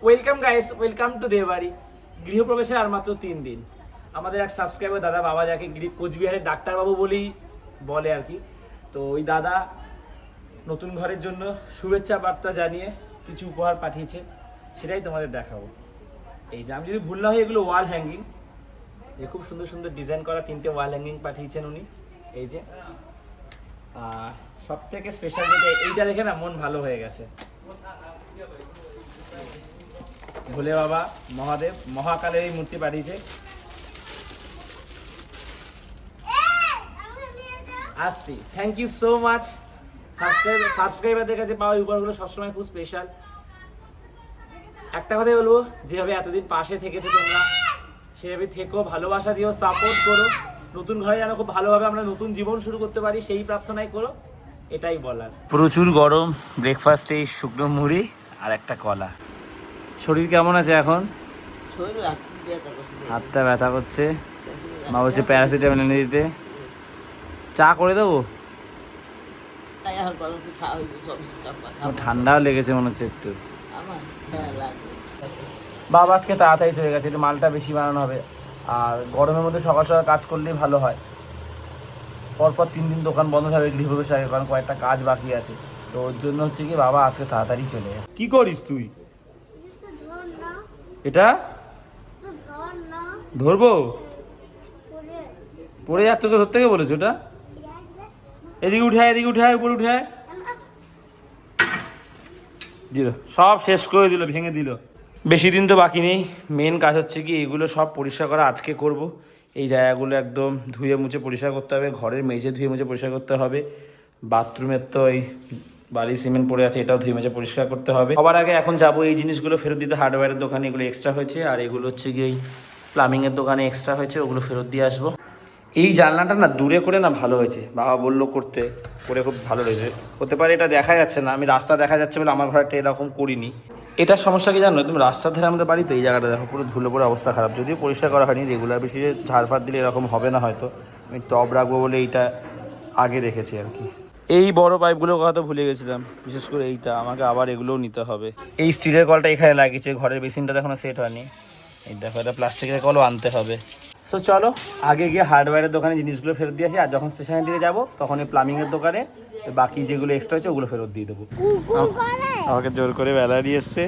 Welcome guys, welcome to দেবাড়ি। গৃহপ্রবেশের আর মাত্র 3 দিন। আমাদের এক সাবস্ক্রাইবার দাদা, বাবা যাকে কোচবিহারের ডাক্তারবাবু বলেই বলে আর কি, তো ওই দাদা নতুন ঘরের জন্য শুভেচ্ছা বার্তা জানিয়ে কিছু উপহার পাঠিয়েছে, সেটাই তোমাদের দেখাবো। এই যে, আমি যদি ভুল না হয়, এগুলো ওয়াল হ্যাঙ্গিং। এই খুব সুন্দর সুন্দর ডিজাইন করা 3টে ওয়াল হ্যাঙ্গিং পাঠিয়েছেন উনি। এই যে, সব থেকে স্পেশাল যেটা, এইটা দেখে না মন ভালো হয়ে গেছে। ভোলে বাবা মহাদেব মহাকালের এই মূর্তি পাঠিয়েছে। আসছি, থ্যাংক ইউ সো মাচ। সাবস্ক্রাইবারদের কাছে পাওয়া উপহারগুলো সবসময় খুব স্পেশাল। একটা কথাই বলবো, যেভাবে এতদিন পাশে থেকেছো তোমরা, সেভাবে থেকো, ভালোবাসা দিও, সাপোর্ট করো। নতুন ঘরে যেন খুব ভালোভাবে আমরা নতুন জীবন শুরু করতে পারি, সেই প্রার্থনাই করো, এটাই বলার। প্রচুর গরম, ব্রেকফাস্টে এই শুকনো মুড়ি আর একটা কলা। শরীর কেমন আছে এখন? হাতটা ব্যথা করছে, মা বলছে প্যারাসিটামল এনে দিতে। চা করে দেবো? ঠান্ডাও লেগেছে মনে হচ্ছে একটু। বাবা আজকে তাড়াতাড়ি চলে গেছে, একটু মালটা বেশি বানানো হবে। আর গরমের মধ্যে সকাল সকাল কাজ করলেই ভালো হয়। পরপর 3 দিন দোকান বন্ধ থাকবে গৃহপ্রবেশ আগে, কারণ কয়েকটা কাজ বাকি আছে। তো ওর জন্য হচ্ছে কি, বাবা আজকে তাড়াতাড়ি চলে গেছে। কি করিস তুই? এটা ধরবো? পড়ে যাচ্ছে তো, ধরতে কে বলেছে ওটা? এদিকে উঠায়, এদিকে উঠায়, উপরে উঠায় দিল, সব শেষ করে দিল, ভেঙে দিল। বেশি দিন তো বাকি নেই। মেন কাজ হচ্ছে কি, এগুলো সব পরিষ্কার করা আজকে করব। এই জায়গাগুলো একদম ধুয়ে মুছে পরিষ্কার করতে হবে, ঘরের মেঝে ধুয়ে মুছে পরিষ্কার করতে হবে, বাথরুমের তো এই বালি সিমেন্ট পড়ে আছে, এটাও ধুয়ে মুছে পরিষ্কার করতে হবে। সবার আগে এখন যাবো এই জিনিসগুলো ফেরত দিতে হার্ডওয়্যারের দোকানে, এগুলো এক্সট্রা হয়েছে। আর এগুলো হচ্ছে কি, এই প্লামিংয়ের দোকানে এক্সট্রা হয়েছে, ওগুলো ফেরত দিয়ে আসবো। এই জানলাটা না দূরে করে না ভালো হয়েছে, বাবা বললো করতে, করে খুব ভালো হয়েছে। হতে পারে এটা দেখা যাচ্ছে না, আমি রাস্তা দেখা যাচ্ছে বলে আমার ঘরটা এরকম করিনি। এটার সমস্যা কি জানো, তুমি রাস্তার ধারে আমাদের বাড়ি তো, এই জায়গাটা দেখো পুরো ধুলো পড়ে অবস্থা খারাপ। যদিও পরিষ্কার করা হয়নি, রেগুলার বেশি ঝাড়ফাড় দিলে এরকম হবে না হয়তো। আমি টব রাখবো বলে এইটা আগে রেখেছি আর কি। এই বড় পাইপগুলোর কথা তো ভুলে গেছিলাম, বিশেষ করে এইটা আমাকে আবার এগুলোও নিতে হবে। এই স্টিলের কলটা এখানে লাগিয়েছে, ঘরের বেসিনটা এখনো সেট হয়নি। এই দেখো, এটা প্লাস্টিকের কলও আনতে হবে। সো চলো আগে গিয়ে হার্ডওয়্যারের দোকানে জিনিসগুলো ফেরত দিয়ে আসি, আর যখন স্টেশনের দিকে যাবো তখন এই প্লামিংয়ের দোকানে বাকি যেগুলো এক্সট্রা হচ্ছে ওগুলো ফেরত দিয়ে দেবো। আমাকে জোর করে বেলা নিয়ে এসছে,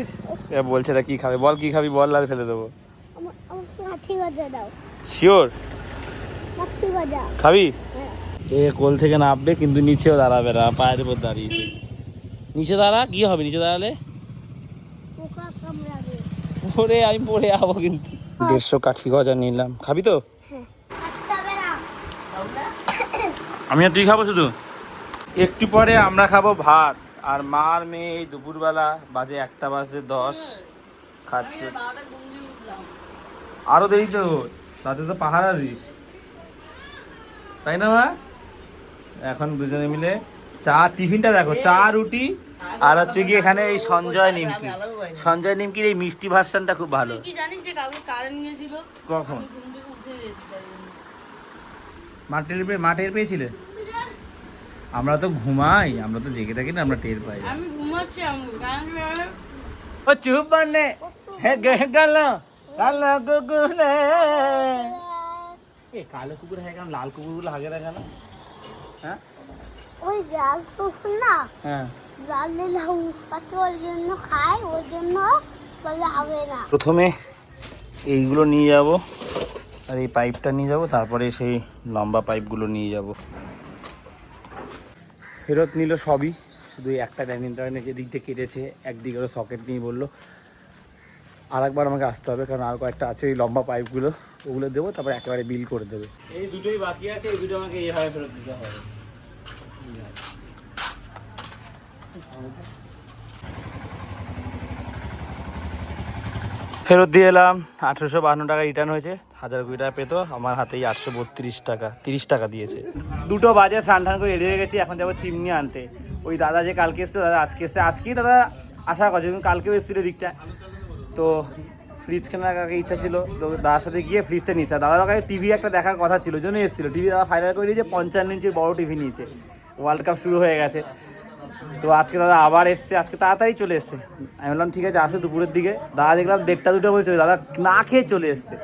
বলছে এটা কী খাবে, বল কী খাবি বল, আর ফেলে দেবো। শিওর খাবি? এ কোল থেকে নামবে কিন্তু নিচেও দাঁড়াবে না, পায়ের উপর দাঁড়িয়েছে। নিচে দাঁড়া, কি হবে নিচে দাঁড়ালে? ওরে আমি পড়ে যাবো কিন্তু। 150 কাঠি গজা নিলাম, খাবি তো? আমি আর তুই খাবো শুধু। একটু পরে আমরা খাবো ভাত, আর মা আর মেয়ে এই দুপুরবেলা বাজে 1:10 খাচ্ছে। আরো দেরি তো, তাতে তো পাহারা দিস, তাই না মা? এখন দুজনে মিলে চা, টিফিনটা দেখো, চা রুটি, আর হচ্ছে কি এখানে এই সঞ্জয় নিমকির এই মিষ্টি ভার্সনটা খুব ভালো। কখন? মাঠের পেয়েছিলে? আমরা তো ঘুমাই, আমরা তো জেগে থাকি না, আমরা টের পাই। আমি ঘুমাচ্ছি, ও চুপ বানে হে গে গেল কালো কুকুর। এ কালো কুকুর হ্যাঁ, কেন লাল কুকুরগুলো হাগে না কেন? হ্যাঁ ওই লাল কুকুর না, হ্যাঁ লাল সাথে ওর জন্য খায়, ওর জন্য বলে হবে না। প্রথমে এইগুলো নিয়ে যাব, আর এই পাইপটা নিয়ে যাব, তারপরে সেই লম্বা পাইপগুলো নিয়ে যাব। ফেরত নিল সবই, শুধু একটা ডাইনিং টেবিলের এদিক দিয়ে কেটেছে, একদিকে ওরা সকেট নিয়ে বললো আর একবার আমাকে আসতে হবে, কারণ আর কয়েকটা আছে এই লম্বা পাইপগুলো, ওগুলো দেবো, তারপর একেবারে বিল করে দেবে। এই দুটোই বাকি আছে, এই দুটো আমাকে এইভাবে ফেরত দিতে হবে। ফেরত দিয়ে এলাম, 1852 টাকা রিটার্ন হয়েছে, 1020 টাকা পেতো, আমার হাতেই 832 টাকা, 30 টাকা দিয়েছে। 2টো বাজে, স্নান টান করে রেডি হয়ে গেছি, এখন যাবো চিমনি আনতে। ওই দাদা যে কালকে এসছে, দাদা আজকে এসছে, আজকেই দাদা আশা করছে, কিন্তু কালকেও এসেছিলো দিকটা। তো ফ্রিজ কেনার আগে ইচ্ছা ছিল, তো দাদার সাথে গিয়ে ফ্রিজটা নিয়েছে। দাদার কাছে টিভি একটা দেখার কথা ছিল, জন্য এসেছিলো। টিভি দাদা ফাইনাল করে নিয়েছে, 55 ইঞ্চির বড় টিভি নিয়েছে। ওয়ার্ল্ড কাপ শুরু হয়ে গেছে, তো আজকে দাদা আবার এসছে, আজকে তাড়াতাড়ি চলে এসছে। আমি বললাম ঠিক আছে আসো দুপুরের দিকে। দাদা দেখলাম 1:30-2টা বলে চলে, দাদা না খেয়ে চলে এসছে।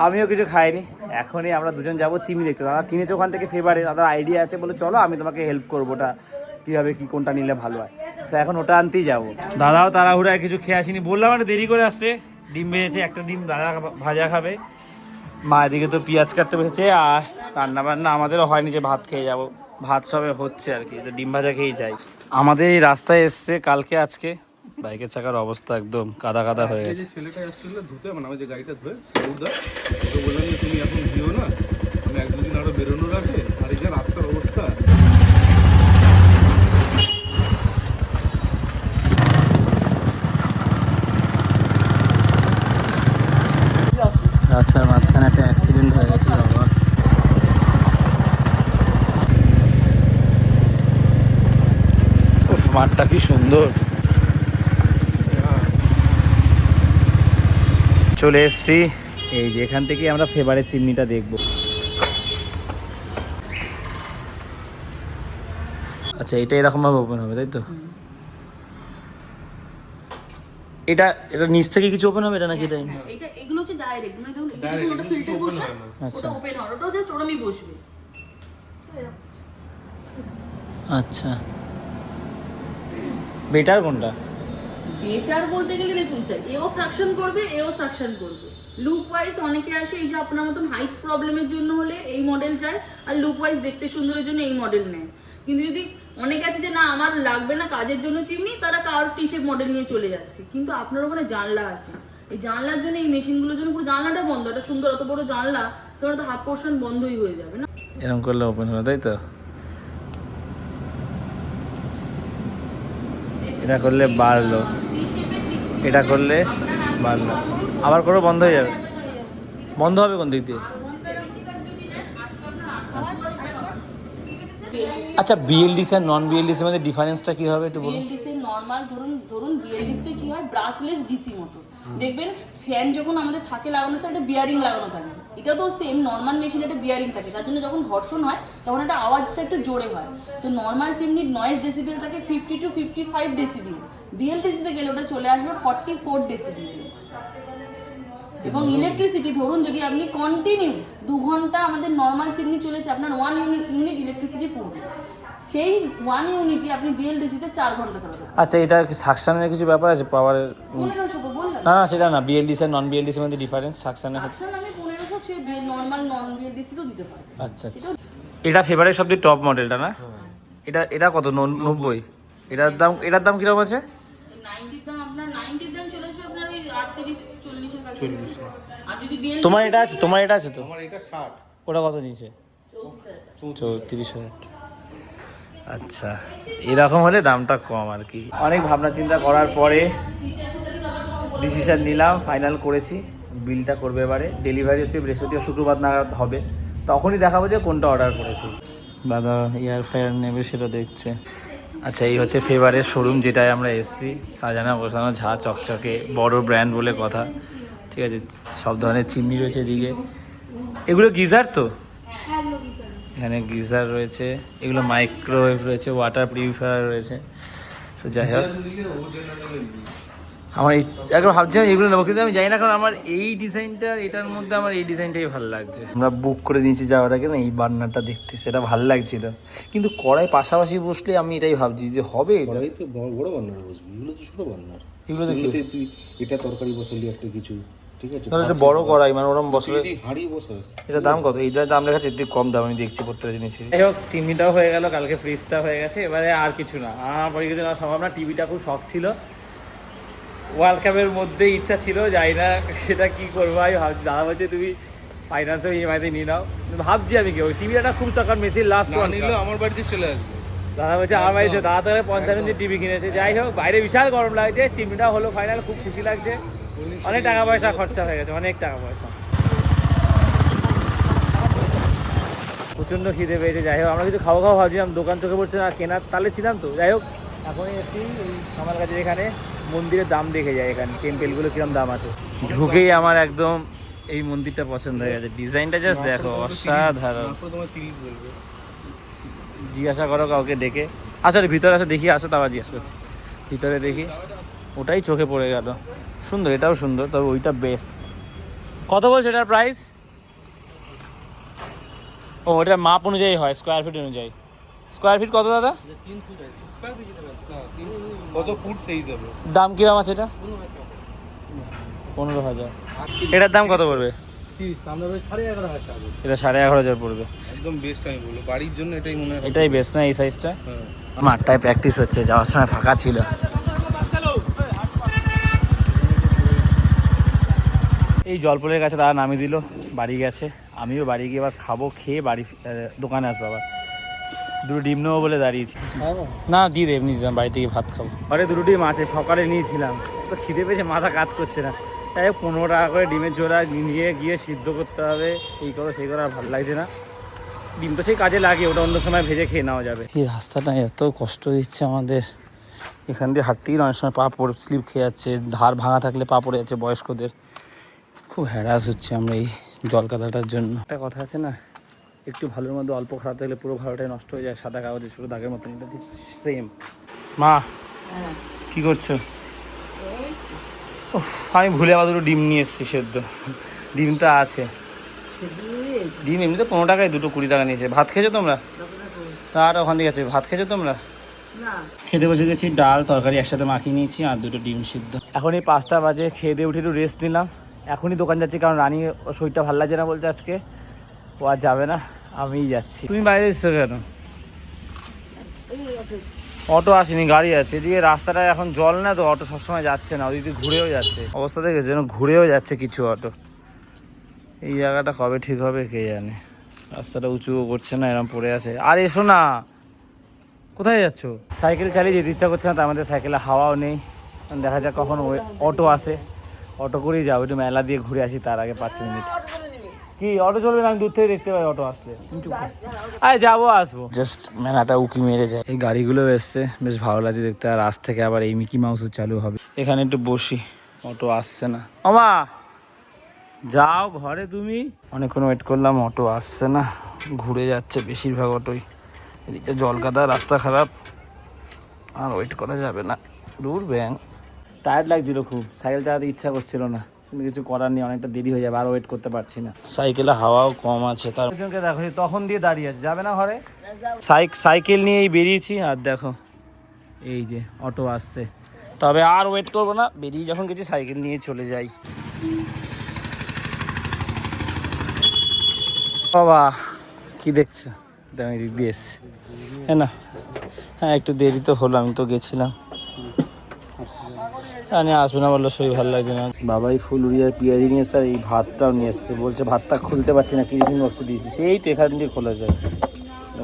আমিও কিছু খাইনি। এখনই আমরা দুজন যাবো চিমনি দেখতে। দাদা কিনেছে ওখান থেকে ফেভারে, দাদার আইডিয়া আছে, বলে চলো আমি তোমাকে হেল্প করবো, ওটা কীভাবে কী কোনটা নিলে ভালো হয়। সো এখন ওটা আনতেই যাবো। দাদাও তাড়াহুড়ায় কিছু খেয়ে আসিনি, বললাম একটু দেরি করে আসছে। ডিম ভেজেছে, একটা ডিম দাদা ভাজা খাবে, মা এদিকে তো পেঁয়াজ কাটতে বসেছে। আর রান্না বান্না আমাদেরও হয়নি যে ভাত খেয়ে যাব, ভাত সবে হচ্ছে আর কি, তো ডিম ভাজা খেয়েই যাই। আমাদের এই রাস্তায় এসছে কালকে আজকে, বাইকের চাকার অবস্থা একদম কাদা কাদা হয়ে গেছে। ছেলেটা আসছিল ধুতে, মানে আমি যে গাড়িটা ধুয়ে সৌদা তো বললাম যে তুমি এখন দিও না, আমি 1-2 দিন আরো বেরোনোর আছে। আর এই যে রাস্তার অবস্থা, রাস্তার মাঝখানে একটা অ্যাক্সিডেন্ট হয়ে গেছে বাবা। মাঠটা কি সুন্দর। চলে এসছি এই যে, এখান থেকে আমরা ফেভারেট চিমনিটা দেখবো। আচ্ছা এটা এরকম ভাবে ওপেন হবে তাই তো? এটা এটা নিচ থেকে কিছু ওপেন হবে এটা নাকি? এটাই এটা এগুলো হচ্ছে ডাইরেক্ট, মানে দেখুন এটা ওটা ফিল্টার বসে আচ্ছা ওটা ওপেন হয়, ওটা জাস্ট ওরমই বসবে। আচ্ছা বেটার কোনটা? বেটার বলতে গেলে দেখুন স্যার, এও সাকশন করবে এও সাকশন করবে। লুক ওয়াইজ অনেকে আসে এই যে আপনার মতন হাইট প্রবলেমের জন্য হলে এই মডেল চায়, আর লুক ওয়াইজ দেখতে সুন্দরের জন্য এই মডেল নেয়। কিন্তু যদি অনেকে আছে যে না আমার লাগবে না কাজের জন্য চিমনি, তারা কার টি-শেপ মডেল নিয়ে চলে যাচ্ছে। কিন্তু আপনার ওখানে জানলা আছে, এই জানলার জন্য এই মেশিনগুলোর জন্য পুরো জানলাটা বন্ধ। একটা সুন্দর অত বড় জানলা, তোমার তো হাফ পোর্শন বন্ধই হয়ে যাবে না। এরকম করলে ওপেন হবে তাই তো? এটা করলে বাড়লো, এটা করলে বাড়লো, আবার করে বন্ধ হয়ে যাবে। বন্ধ হবে কোন দিক দিয়ে? আচ্ছা বিএলডিসি আর নন বিএলডিসির মধ্যে ডিফারেন্সটা কি হবে একটু বলুন। বিএলডিসি নরমাল ধরুন বিএলডিসি কি হয়, ব্রাশলেস ডিসি মোটর। দেখবেন ফ্যান যখন আমাদের থাকে লাগানো আছে একটা বিয়ারিং লাগানো থাকে, এটা তো সেম নরমাল মেশিনে একটা বিয়ারিং থাকে, তার জন্য যখন ঘর্ষণ হয় তখন একটা আওয়াজটা একটু জোরে হয়। তো নরমাল চিমনির নয়েজ ডেসিবেল থাকে 50 to 55 ডেসিবেল, বিএলডিসিতে গেলে ওটা চলে আসবে 44 ডেসিবেল। এবং ইলেকট্রিসিটি ধরুন যদি আপনি কন্টিনিউ 2 ঘন্টা আমাদের নর্মাল চিমনি চলেছে, আপনার 1 ইউনিট ইলেকট্রিসিটি পড়বে। সেই 1 ইউনিটই আপনি বিএলডিসিতে 4 ঘন্টা চালাবেন। আচ্ছা এটা কি সাকশনের কিছু ব্যাপার আছে পাওয়ারের? 1500 তো বললাম না না সেটা না, বিএলডিসি আর নন বিএলডিসির মধ্যে ডিফারেন্স সাকশনের। সাকশন আমি 1500 সে নর্মাল নন বিএলডিসি তো দিতে পারি। আচ্ছা আচ্ছা এটা ফেভারেট সবথেকে টপ মডেলটা না? এটা এটা কত? 90? এটার দাম কিরকম আছে? 90 দাম আপনার 90 দাম চলে আসবে আপনার ওই 38 40 এর কাছে। আর যদি বিএলডিসি তোমার এটা আছে? তোমার এটা আছে তো? আমার এটা 60। ওটা কত নিচে? 34,000। আচ্ছা এরকম হলে দামটা কম আর কি। অনেক ভাবনা চিন্তা করার পরে ডিসিশন নিলাম, ফাইনাল করেছি। বিলটা করবে এবারে, ডেলিভারি হচ্ছে বৃহস্পতিবার শুক্রবার নাগাদ হবে, তখনই দেখাবো যে কোনটা অর্ডার করেছি। দাদা এয়ার ফ্রায়ার নেবে সেটা দেখছে। আচ্ছা এই হচ্ছে ফেভারের শোরুম যেটায় আমরা এসেছি, সাজানো গোছানো, ঝা চকচকে, বড় ব্র্যান্ড বলে কথা। ঠিক আছে সব ধরনের চিমনি রয়েছে এদিকে। এগুলো গিজার তো? এখানে গিজার রয়েছে, এগুলো মাইক্রোওয়েভ রয়েছে, ওয়াটার পিউরিফায়ার রয়েছে। তো যাই হোক আমার এই একবার ভাবছিলাম এগুলো নেবো, কিন্তু আমি জানি না, কারণ আমার এই ডিজাইনটা এটার মধ্যে আমার এই ডিজাইনটাই ভালো লাগছে। আমরা বুক করে নিয়েছি যাওয়ার আগে না, এই বার্নারটা দেখতে সেটা ভালো লাগছিল, কিন্তু কড়াই পাশাপাশি বসলে আমি এটাই ভাবছি যে হবে এটা। কড়াই তো বড় বান্নার বসবি, এগুলো তো ছোট বান্নার। এগুলো তো এগুলোতে তুই এটা তরকারি বসালি একটা কিছু, ঠিক আছে? তাহলে এটা বড় কড়াই, মানে ওরকম বসলে। যদি হাঁড়ি বসাস, এটার দাম কত? এইটার দাম লেখা আছে এর থেকে কম দাম, আমি দেখছি প্রত্যেকটা জিনিসই। যাই হোক চিমনিটাও হয়ে গেল, কালকে ফ্রিজটা হয়ে গেছে, এবারে আর কিছু না, আমার পরে কিছু না সম্ভব না। টিভিটা খুব শখ ছিল, ওয়ার্ল্ড কাপের মধ্যে ইচ্ছা ছিল, যাই না সেটা কি করবো। আমি ভাবছি দাদা বলছে তুমি ফাইন্যান্সে ইএমআইতে নিয়ে নাও, ভাবছি আমি কি ওই টিভিটা খুব শখ, কারণ মেসির লাস্ট না নিলে আমার বাড়িতে চলে আসবে। দাদা বলছে আমার বাড়িতে দাদা তো 55 ইঞ্চি টিভি কিনেছে। যাই হোক বাইরে বিশাল গরম লাগছে, চিমনিটা হলো ফাইনাল, খুব খুশি লাগছে। অনেক টাকা পয়সা খরচা হয়ে গেছে, অনেক টাকা পয়সা, প্রচণ্ড খিদে পেয়েছে। যাই হোক আমরা কিছু খাওয়া ভাবছিলাম, দোকান চোখে পড়ছে না, কেনার তালে ছিলাম তো। যাই হোক এখনই এসেছি এই আমার কাছে, এখানে মন্দিরের দাম দেখে যায়, এখানে টেম্পেলগুলো কিরম দাম আছে। ঢুকেই আমার একদম এই মন্দিরটা পছন্দ হয়ে গেছে, ডিজাইনটা জাস্ট দেখো অসাধারণ। তোমার 30 বলবে, জিজ্ঞাসা করো কাউকে ডেকে। আসলে ভিতরে আসে দেখি, আসো তাও জিজ্ঞেস করছি। ভিতরে দেখি, ওটাই চোখে পড়ে গেল। সুন্দর, এটাও সুন্দর, তবে ওইটা বেস্ট। কত বলছে এটার প্রাইস? ও ওটা মাপ অনুযায়ী হয়, স্কোয়ার ফিট অনুযায়ী। স্কোয়ার ফিট কত দাদা? কত ফুট সেই যাবে? দাম কিরম আছে এটা? 15,000। এটার দাম কত পড়বে? এটা 11,500 পড়বে। একদম বেস্ট আমি বলবো, বাড়ির জন্য এটাই মনে হয়। এটাই বেস্ট না এই সাইজটা? হ্যাঁ। মাঠটায় প্র্যাকটিস হচ্ছে, যাওয়ার সময় ফাঁকা ছিল। এই জলপলের কাছে তারা নামিয়ে দিল, বাড়ি গেছে। আমিও বাড়ি গিয়ে এবার খাবো, খেয়ে বাড়ি দোকানে আসবো আবার। দুটো ডিম নেবো বলে দাঁড়িয়েছি। না দিয়ে দে, এমনি দিলাম, বাড়িতে গিয়ে ভাত খাবো। আরে দুটো ডিম আছে, সকালে নিয়েছিলাম, তো খিদে পেয়েছে, মাথা কাজ করছে না। তাই 15 টাকা করে ডিমের জোড়া নিয়ে গিয়ে সিদ্ধ করতে হবে, এই করো সেই করো, আর ভালো লাগছে না। ডিম তো সেই কাজে লাগে, ওটা অন্য সময় ভেজে খেয়ে নেওয়া যাবে। এই রাস্তাটা এত কষ্ট দিচ্ছে আমাদের, এখান দিয়ে হাঁটতে গেলে অনেক সময় পা পড়ে স্লিপ খেয়ে যাচ্ছে, ধার ভাঙা থাকলে পা পড়ে যাচ্ছে বয়স্কদের। খুব হ্যারাস হচ্ছে আমরা এই জল কাদাটার জন্য। একটা কথা আছে না, একটু ভালোর মধ্যে অল্প খারাপ থাকলে পুরো ভালোটাই নষ্ট হয়ে যায়, সাদা কাগজে ছোটো দাগের মতন। এটা সেম। মা কি করছো? আমি ভুলে আবার দুটো ডিম নিয়ে এসেছি সেদ্ধ। ডিম তো আছে, ডিম এমনিতে 15 টাকায় দুটো, 20 টাকা নিয়েছে। ভাত খেয়েছো তোমরা? আর ওখান থেকে আছে, ভাত খেয়েছো তোমরা? খেতে বসে গেছি, ডাল তরকারি একসাথে মাখিয়ে নিয়েছি, আর দুটো ডিম সিদ্ধ। এখন এই 5টা বাজে, খেয়ে দিয়ে উঠে একটু রেস্ট নিলাম। এখনই দোকান যাচ্ছি, কারণ রানী শরীরটা ভালো লাগছে না বলছে আজকে, ও আর যাবে না, আমিই যাচ্ছি। তুমি বাইরে এসছো কেন? অটো আসেনি, গাড়ি আছে। এদিকে রাস্তাটা এখন জল না, তো অটো সবসময় যাচ্ছে না, ওদিকে ঘুরেও যাচ্ছে। অবস্থা দেখে যেন ঘুরেও যাচ্ছে কিছু অটো। এই জায়গাটা কবে ঠিক হবে কে জানে। রাস্তাটা উঁচুও করছে না, এরকম পড়ে আছে। আর এসো না, কোথায় যাচ্ছ? সাইকেল চালিয়ে যেতে ইচ্ছা করছে না, তার মধ্যে সাইকেলে হাওয়াও নেই। দেখা যাক কখন অটো আসে, অটো করেই যাবো। একটু মেলা দিয়ে ঘুরে আসি, তার আগে 5 মিনিট। কি অটো চলবে না? আমি দূর থেকে দেখতে পাই অটো আসলে। আরে যাবো, আসবো। জাস্ট মেলাটা উকি মেরে যায়। এই গাড়িগুলো এসছে, বেশ ভালো লাগছে দেখতে। আর আজ থেকে আবার এই মিকি মাউসও চালু হবে। এখানে একটু বসি, অটো আসছে না। ওমা যাও ঘরে তুমি। অনেকক্ষণ ওয়েট করলাম, অটো আসছে না, ঘুরে যাচ্ছে বেশিরভাগ অটোই। এদিকটা জল কাদা, রাস্তা খারাপ, আর ওয়েট করা যাবে না। দূর ব্যাং, টায়ার্ড লাগছিল খুব, সাইকেল চালাতে ইচ্ছা করছিল না, কিন্তু কিছু করার নেই, অনেকটা দেরি হয়ে যাবে, আর ওয়েট করতে পারছি না। সাইকেলে হাওয়াও কম আছে, তার জন্য দেখো তখন দিয়ে দাঁড়িয়ে আছে, যাবে না ঘরে? সাইকেল নিয়েই বেরিয়েছি, আর দেখো এই যে অটো আসছে। তবে আর ওয়েট করবো না, বেরিয়ে যখন গেছি সাইকেল নিয়ে চলে যাই। বাবা কি দেখছো? আমি দিক দিয়ে এসছি, হ্যাঁ না? হ্যাঁ একটু দেরি তো হলো, আমি তো গেছিলাম। রানি আসবে না বললো, শরীর ভালো লাগছে না। বাবাই ফুল উড়িয়ার পেঁয়াজি নিয়ে এসছে, আর এই ভাতটাও নিয়ে এসছে। বলছে ভাতটা খুলতে পারছি না, টিফিন বক্সে দিয়েছি, সেই তো এখান দিয়ে খোলা যায়।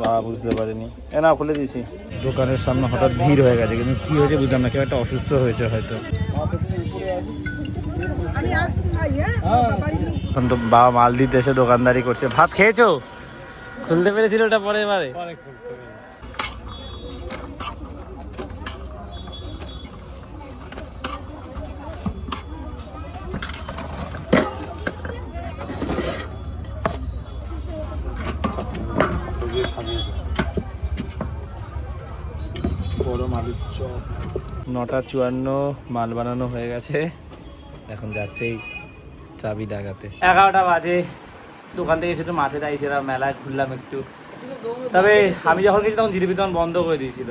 বাবা বুঝতে পারিনি, না খুলে দিয়েছি। দোকানের সামনে হঠাৎ ভিড় হয়ে গেছে, কিন্তু কী হয়েছে বুঝলাম না, কেউ একটা অসুস্থ হয়েছে হয়তো। এখন তো বাবা মাল দিতে এসে দোকানদারি করছে। ভাত খেয়েছো? খুলতে পেরেছিল ওটা পরে এবারে? গরম আলুর চপ। 9:54 মাল বানানো হয়ে গেছে, এখন যাচ্ছেই চাবি ডাকাতে। 11টা বাজে, দোকান থেকে এসে একটু মাঠে দাঁড়িয়েছিলাম, মেলায় খুললাম একটু। তবে আমি যখন গেছি তখন জিলিপি তখন বন্ধ করে দিয়েছিল।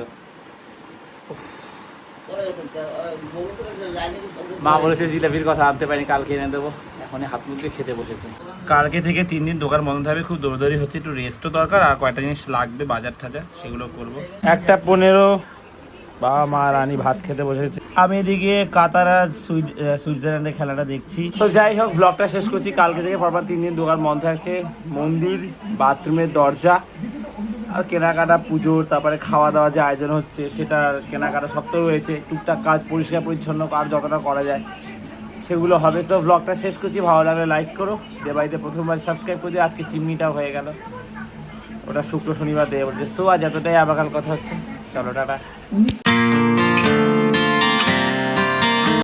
মা বলেছে জিলাপির কথা আনতে পারিনি, কালকে এনে দেবো। এখন হাত মুখে খেতে বসেছে। কালকে থেকে 3 দিন দোকান বন্ধ থাকবে, খুব দৌড়দৌড়ি হচ্ছে, একটু রেস্টও দরকার, আর কয়েকটা জিনিস লাগবে বাজার টাজার, সেগুলো করবো। 1:15 বাবা মা রানী ভাত খেতে বসেছে, আমি এদিকে কাতার আর সুইজারল্যান্ডের খেলাটা দেখছি। তো যাই হোক, ব্লগটা শেষ করছি। কালকে থেকে পরপর 3 দিন দোকান বন্ধ থাকছে। মন্দির, বাথরুমের দরজা, আর কেনাকাটা, পুজোর, তারপরে খাওয়া দাওয়া যে আয়োজন হচ্ছে সেটা কেনাকাটা সব তো রয়েছে। টুকটাক কাজ, পরিষ্কার পরিচ্ছন্ন কাজ যতটা করা যায় সেগুলো হবে। তো ব্লগটা শেষ করছি, ভালো লাগলে লাইক করো, বাড়িতে প্রথমবার সাবস্ক্রাইব করে দিও। আজকে চিমনিটাও হয়ে গেল, ওটা শুক্র শনিবার দেবে বলছে। সো আজ এতটাই, আবার কাল কথা হচ্ছে, চলো টাটা।